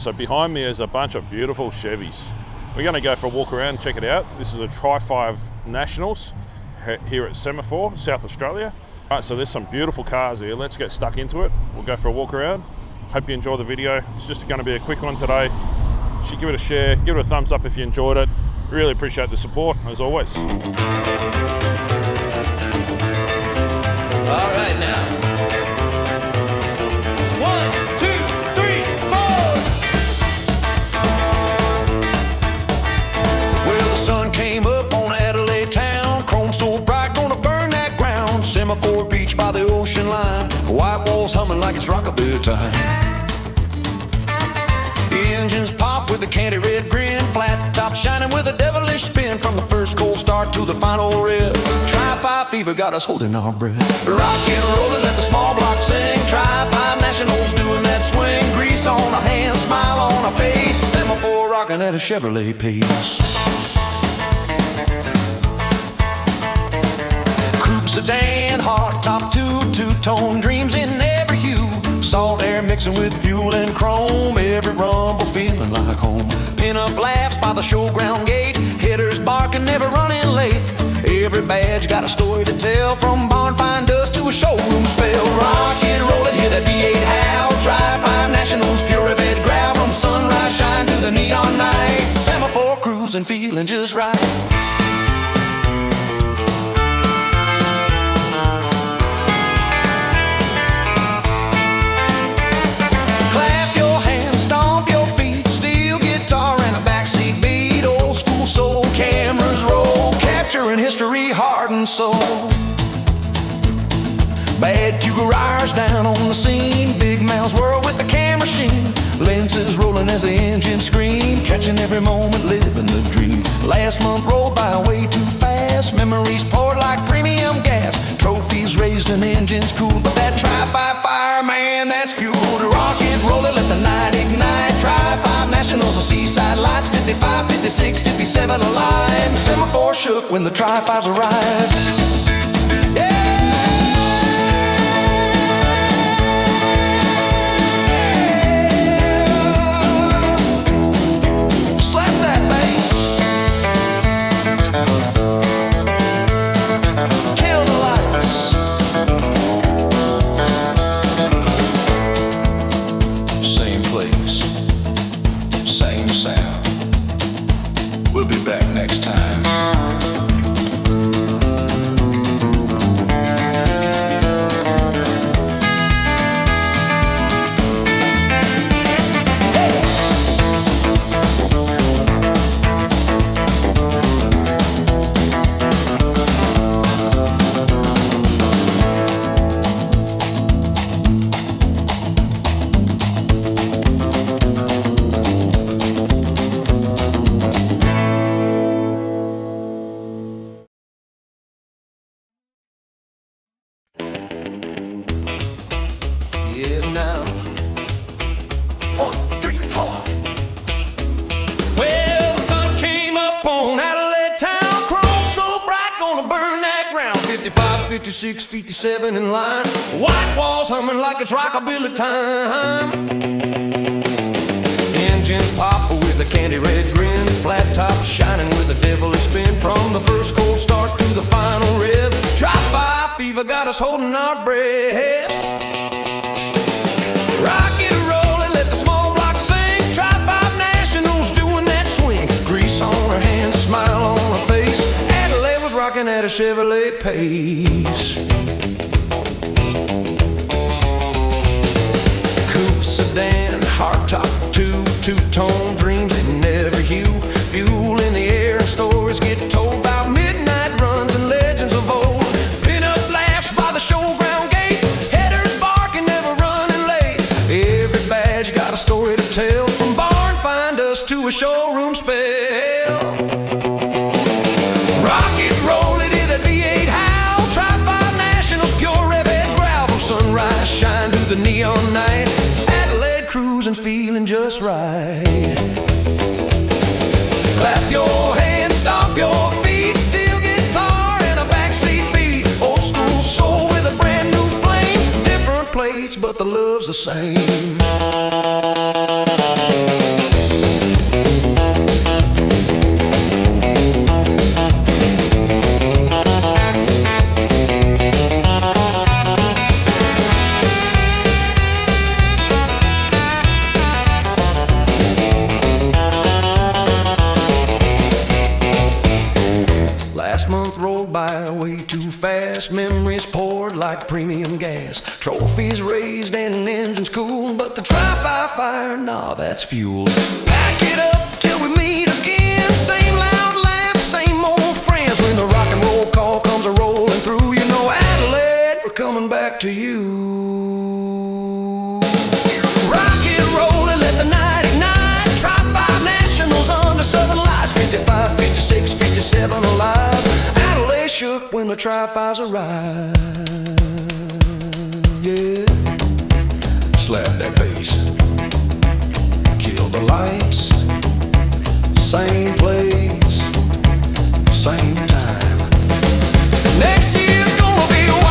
So behind me is a bunch of beautiful Chevys. We're going to go for a walk around and check it out. This is a Tri-Five Nationals here at Semaphore, South Australia. All right, so there's some beautiful cars here. Let's get stuck into it. We'll go for a walk around. Hope you enjoy the video. It's just going to be a quick one today. You should give it a share, give it a thumbs up if you enjoyed it. Really appreciate the support, as always. All right now. 1, 2, 3, 4. Well, the sun came up on Adelaide town. Chrome so bright, gonna burn that ground. Semaphore Beach by the ocean line. White walls humming like it's rockabilly time. Engines pop with a candy red grin. Flat top shining with a devilish spin. From the first cold start to the final rev. Tri-Five fever got us holding our breath. Rock and rollin', let the small block sing. Tri-Five Nationals doing that swing. Grease on our hands, smile on our face. Semaphore rockin' at a Chevrolet pace. Coupe sedan, hard top two-tone dreams in every hue. Salt air mixing with fuel and chrome. Every rumble feeling like home. Pin-up laughs by the showground gate. Hitters barking, never running late. Every badge got a story to tell. From barn find dust to a showroom spell. Rock and roll it, hear that V8 howl. Tri-Five Nationals, pure red growl. From sunrise shine to the neon night. Semaphore cruising, feeling just right. History, heart and soul. Bad cue garage down on the scene. Big mouths whirl with the camera sheen. Lenses rolling as the engine scream. Catching every moment, living the dream. Last month rolled by way too fast. Memories poured like premium gas. Trophies raised and engines cooled. But that Tri-Five fire, man, that's fuel. To rock and roll it, let the night ignite. Tri-Five Nationals, the seaside lights. 55, 56, 57 alive. Semaphore shook when the Tri-Fives arrived. We'll be back next time. Yeah, now 1, 3, 4. Well, the sun came up on Adelaide town. Chrome so bright, gonna burn that ground. 55, 56, 57 in line. White walls humming like it's rockabilly time. Engines pop with a candy red grin. Flat top shining with a devilish spin. From the first cold start to the final rev. Tri-Five fever got us holding our breath. Rock it, roll it, let the small block sing. Tri-Five Nationals doing that swing. Grease on her hands, smile on her face. Adelaide was rocking at a Chevrolet pace. Coupe sedan, hardtop, two-tone dreams in every hue. Fuel in the air and stories get told about midnight runs and legends of old. Pin-up laughs by the showground gate. Headers barking, never running late. Every badge got a story to tell. From barn find us to a showroom spell. Rock it, roll it, hear that V8 howl. Tri-Five Nationals, pure red growl. From sunrise shine to the neon night. Adelaide cruising, feeling just right. Clap your hands, stomp your feet. Steel guitar and a backseat beat. Old school soul with a brand new flame. Different plates, but the love's the same. too fast. Memories poured like premium gas. Trophies raised and engines cooled, but the Tri-Five fire, nah, that's fuel. Pack it up till we meet again. Same loud laugh, same old friends. When the rock and roll call comes a-rolling through, you know, Adelaide, we're coming back to you. Rock it, roll it, let the night ignite. Tri-Five Nationals under southern lights. 55, 56, 57 alive. Adelaide shook when the Tri-Fives arrived. Yeah. Slap that bass. Kill the lights. Same place, same time. Next year's gonna be wild.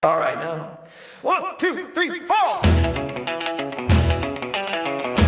All right, now. 1, 2, 3, 4.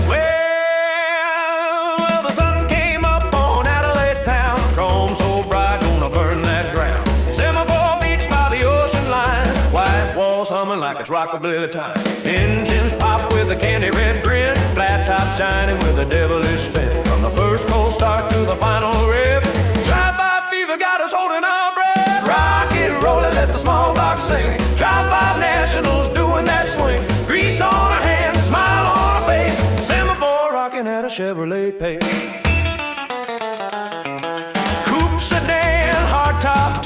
Well, the sun came up on Adelaide town. Chrome so bright, gonna burn that ground. Semaphore Beach by the ocean line. White walls humming like it's rockabilly time. Engines pop with a candy red grin. Flat top shining with a devilish spin. From the first cold start to the final rev. Tri-Five fever got us holding our breath. Rock it, roll it, let the small box sing. Tri-Five Nationals doing that swing. Grease on our hands, smile on our face. Semaphore rocking at a Chevrolet pace. Coupe sedan, hardtop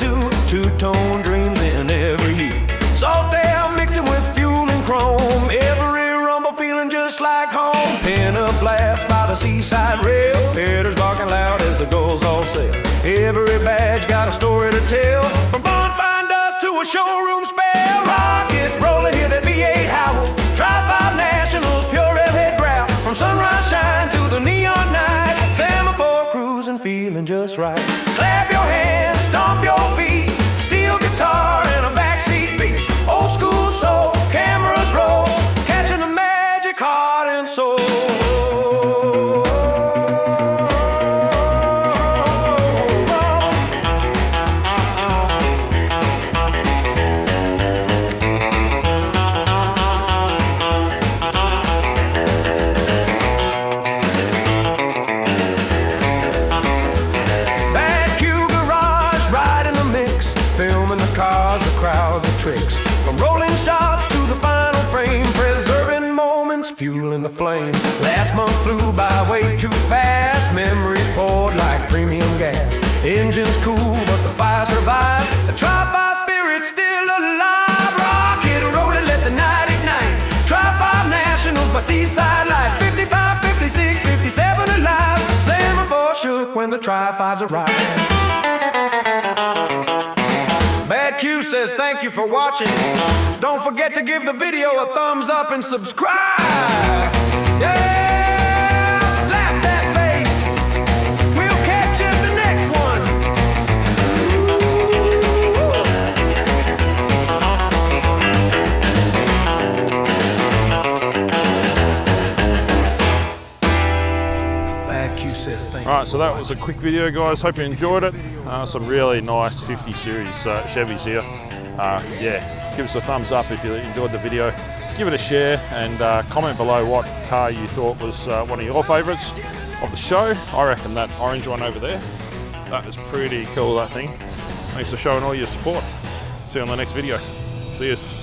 two-tone dreams in every hue. Salt air mixing with fuel and chrome. Every rumble feeling just like home. Pin-up laughs by the seaside rail. Pitters barking loud as the gulls all sail. Every badge got a story to tell. From bonfire dust to a showroom spell. Rock it, roll it, hear that V8 howl. Tri-Five Nationals, pure redhead growl. From sunrise shine to the neon night. Semaphore cruising, feeling just right. Clap your hands, stomp your feet. Steel guitar and a backseat beat. Old school soul, cameras roll. Catching the magic heart and soul. Tricks. From rolling shots to the final frame, preserving moments, fueling the flame. Last month flew by way too fast. Engine's cool, but the fire survives. The Tri-Five spirit's still alive. Rock it, roll it, let the night ignite. Tri-Five Nationals by seaside lights. 55, 56, 57 alive. Semaphore shook when the Tri-Fives arrived. Bad Q says thank you for watching. Don't forget to give the video a thumbs up and subscribe. Yeah, slap that bass. We'll catch you in the next one. Bad Q says thank you. All right, so that was a quick video, guys. Hope you enjoyed it. Some really nice 50 series Chevys here. Yeah, give us a thumbs up if you enjoyed the video. Give it a share and comment below what car you thought was one of your favourites of the show. I reckon that orange one over there. That is pretty cool, that thing. Thanks for showing all your support. See you on the next video. See yous.